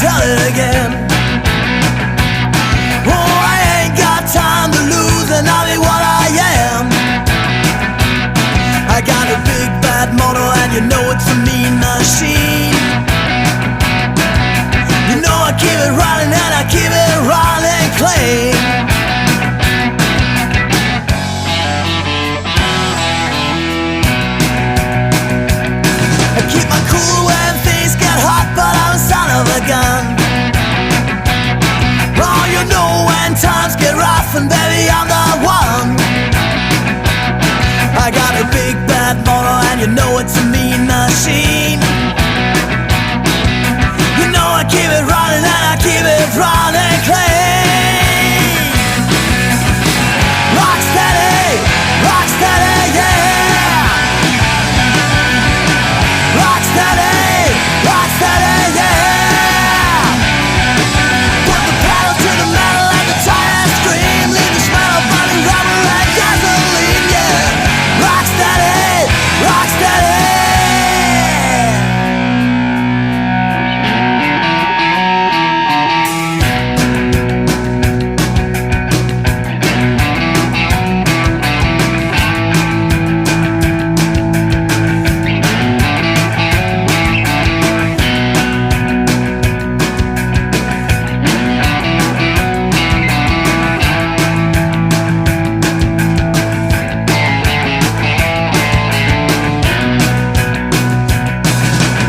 tell it again. Oh, I ain't got time to lose, and I'll be what I am. I got a big bad motor, and you know it's a mean machine. You know I keep it running, and I keep it running clean. I keep my cool when things get hot, but I'm a son of a gun. Oh, you know when times get rough, and baby, I'm the one. I got a big bad motor, and you know it's a mean machine. You know I keep it running, and I keep it running clean. Rock steady, yeah. Rock steady, yeah. Put the pedal to the metal and the tires scream. Leave the smell of burning rubber and gasoline, yeah. Rock steady, rock steady.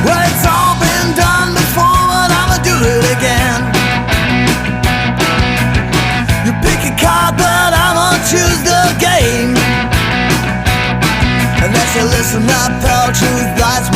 Well, it's all been done before, but I'ma do it again. You pick a card, but I'ma choose the game. Unless you listen up, pal, truth lies